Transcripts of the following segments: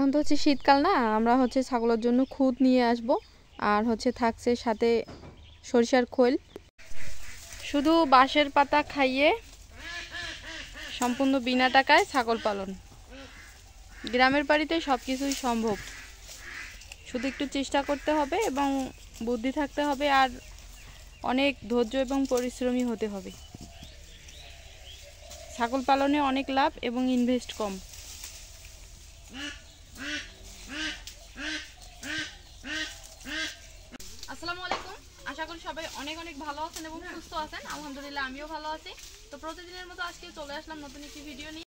এখন তো হচ্ছে শীতকাল না, আমরা হচ্ছে ছাগলের জন্য খুদ নিয়ে আসব, আর হচ্ছে থাকছে সাথে সরিষার খোল। শুধু বাঁশের পাতা খাইয়ে সম্পূর্ণ বিনা টাকায় ছাগল পালন। গ্রামের বাড়িতে সব কিছুই সম্ভব, শুধু একটু চেষ্টা করতে হবে এবং বুদ্ধি থাকতে হবে, আর অনেক ধৈর্য এবং পরিশ্রমী হতে হবে। ছাগল পালনে অনেক লাভ এবং ইনভেস্ট কম। আসসালামু আলাইকুম, আশা করি সবাই অনেক অনেক ভালো আছেন এবং সুস্থ আছেন। আলহামদুলিল্লাহ আমিও ভালো আছি। তো প্রতিদিনের মতো আজকে চলে আসলাম নতুন একটি ভিডিও নিয়ে।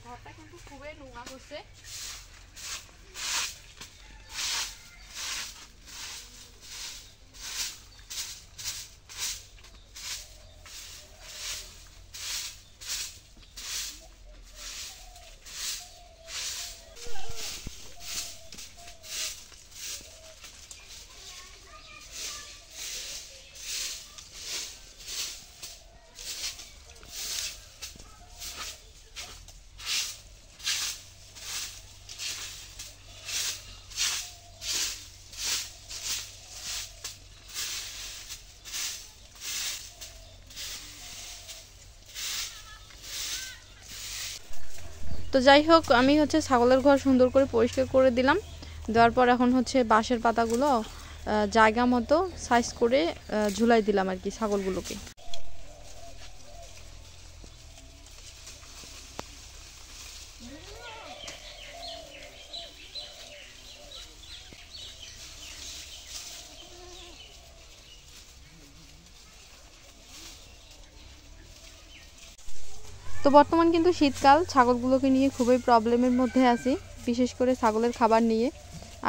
ঘরটা কিন্তু খুবই নোংরা করছে। তো যাই হোক, আমি হচ্ছে ছাগলের ঘর সুন্দর করে পরিষ্কার করে দিলাম। দেওয়ার পর এখন হচ্ছে বাঁশের পাতাগুলো জায়গা মতো সাইজ করে ঝুলাই দিলাম আর কি ছাগলগুলোকে। তো বর্তমান কিন্তু শীতকাল, ছাগলগুলোকে নিয়ে খুবই প্রবলেমের মধ্যে আছি, বিশেষ করে ছাগলের খাবার নিয়ে।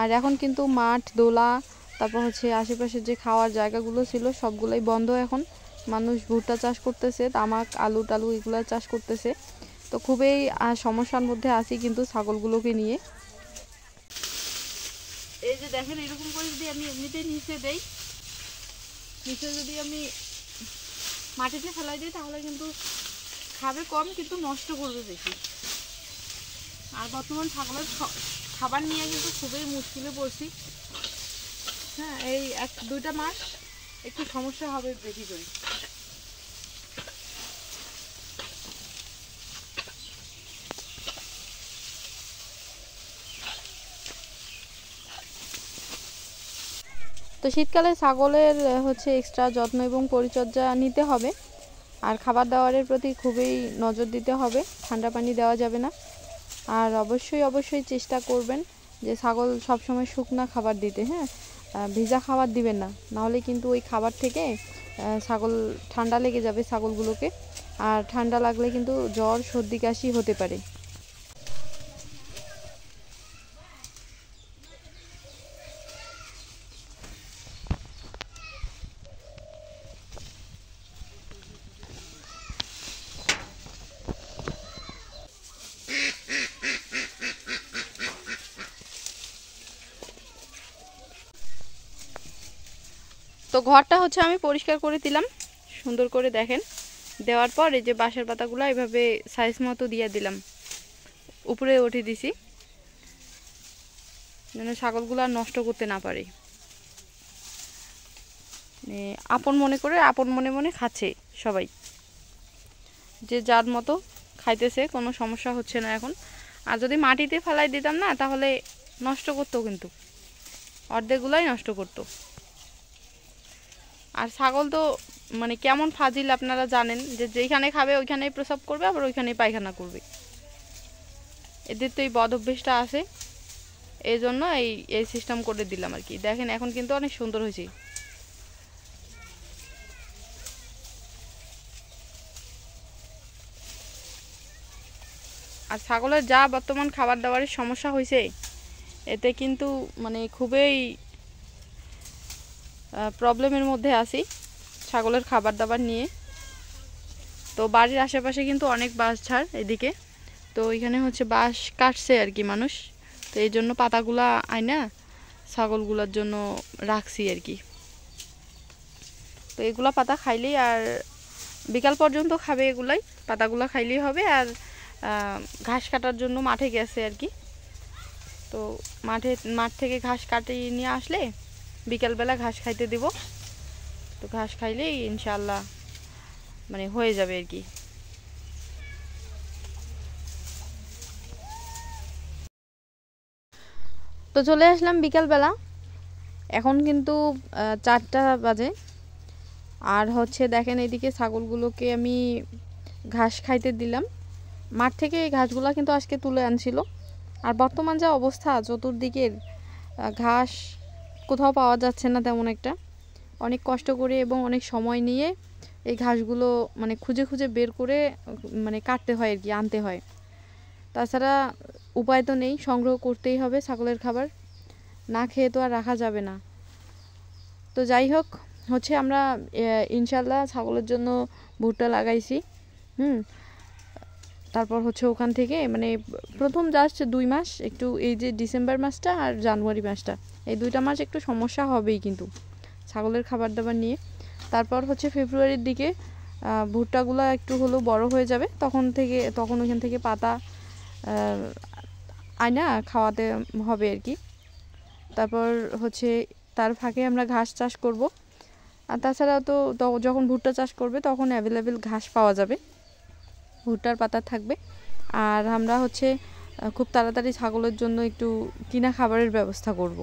আর এখন কিন্তু মাঠ দোলা, তারপর হচ্ছে আশেপাশে যে খাওয়ার জায়গাগুলো ছিল সবগুলোই বন্ধ। এখন মানুষ ভুট্টা চাষ করতেছে, তামাক আলু টালু এগুলো চাষ করতেছে। তো খুবই সমস্যার মধ্যে আছি কিন্তু ছাগলগুলোকে নিয়ে। এই যে দেখেন, এরকম করে যদি আমি এমনিতে নিচে দেই, নিচে যদি আমি মাটিতে ফেলাই দিই তাহলে কিন্তু খাবে কম কিন্তু নষ্ট করবে বেশি। আর বর্তমান ছাগলের খাবার নিয়ে কিন্তু খুবই মুশকিলে পড়ছি। হ্যাঁ, এই 1-2টা মাস একটু সমস্যা হবে বেশি করে। তো শীতকালে ছাগলের হচ্ছে এক্সট্রা যত্ন এবং পরিচর্যা নিতে হবে। আর খাবার দাবারের প্রতি খুবই নজর দিতে হবে, ঠান্ডা পানি দেওয়া যাবে না। আর অবশ্যই চেষ্টা করবেন যে ছাগল সবসময় শুকনা খাবার দিতে। হ্যাঁ, ভিজা খাবার দিবেন না, নাহলে কিন্তু ওই খাবার থেকে ছাগল ঠান্ডা লেগে যাবে ছাগলগুলোকে। আর ঠান্ডা লাগলে কিন্তু জ্বর সর্দি কাশি হতে পারে। তো ঘরটা হচ্ছে আমি পরিষ্কার করে দিলাম সুন্দর করে, দেখেন। দেওয়ার পর এই যে বাঁশের পাতাগুলো এভাবে সাইজ মতো দিয়ে দিলাম, উপরে উঠে দিছি যেন ছাগলগুলো আর নষ্ট করতে না পারে। আপন মনে করে আপন মনে মনে খাচ্ছে সবাই, যে যার মতো খাইতেছে, কোনো সমস্যা হচ্ছে না এখন। আর যদি মাটিতে ফেলাই দিতাম না, তাহলে নষ্ট করতো, কিন্তু অর্ধেকগুলাই নষ্ট করতো। আর ছাগল তো মানে কেমন ফাজিল আপনারা জানেন, যে যেখানে খাবে ওইখানেই প্রসাব করবে, আবার ওইখানেই পায়খানা করবে। এদের তো এই বদ অভ্যেসটা আছে, এই জন্য এই সিস্টেম করে দিলাম আর কি। দেখেন এখন কিন্তু অনেক সুন্দর হয়েছে। আর ছাগলের যা বর্তমান খাবার দাবারের সমস্যা হয়েছে, এতে কিন্তু মানে খুবই প্রবলেমের মধ্যে আছি ছাগলের খাবার দাবার নিয়ে। তো বাড়ির আশেপাশে কিন্তু অনেক বাঁশ ঝাড় এদিকে, তো এখানে হচ্ছে বাঁশ কাটছে আর কি মানুষ, তো এই জন্য পাতাগুলা আইনা ছাগলগুলোর জন্য রাখছি আর কি। তো এগুলা পাতা খাইলেই, আর বিকাল পর্যন্ত খাবে এগুলাই, পাতাগুলা খাইলেই হবে। আর ঘাস কাটার জন্য মাঠে গেছে আর কি। তো মাঠ থেকে ঘাস কাটিয়ে নিয়ে আসলে বিকালবেলা ঘাস খাইতে দিব। তো ঘাস খাইলেই ইনশাআল্লাহ মানে হয়ে যাবে আর কি। তো চলে আসলাম বিকালবেলা, এখন কিন্তু 4টা বাজে। আর হচ্ছে দেখেন এদিকে ছাগলগুলোকে আমি ঘাস খাইতে দিলাম। মাঠ থেকে এই ঘাসগুলো কিন্তু আজকে তুলে আনছিল। আর বর্তমান যা অবস্থা চতুর্দিকের, ঘাস কোথাও পাওয়া যাচ্ছে না তেমন একটা। অনেক কষ্ট করে এবং অনেক সময় নিয়ে এই ঘাসগুলো মানে খুঁজে খুঁজে বের করে মানে কাটতে হয় আর কি, আনতে হয়। তাছাড়া উপায় তো নেই, সংগ্রহ করতেই হবে ছাগলের খাবার, না খেয়ে তো আর রাখা যাবে না। তো যাই হোক, হচ্ছে আমরা ইনশাল্লাহ ছাগলের জন্য ভুট্টা লাগাইছি। তারপর হচ্ছে ওখান থেকে মানে প্রথম জাস্ট 2 মাস একটু, এই যে ডিসেম্বর মাসটা আর জানুয়ারি মাসটা, এই 2টা মাস একটু সমস্যা হবেই কিন্তু ছাগলের খাবার দাবার নিয়ে। তারপর হচ্ছে ফেব্রুয়ারির দিকে ভুট্টাগুলো একটু হলেও বড় হয়ে যাবে, তখন ওখান থেকে পাতা আয়না খাওয়াতে হবে আর কি। তারপর হচ্ছে তার ফাঁকে আমরা ঘাস চাষ করব। আর তাছাড়াও তো যখন ভুট্টা চাষ করবে তখন অ্যাভেলেবেল ঘাস পাওয়া যাবে, ভুট্টার পাতা থাকবে। আর আমরা হচ্ছে খুব তাড়াতাড়ি ছাগলের জন্য একটু কিনা খাবারের ব্যবস্থা করব।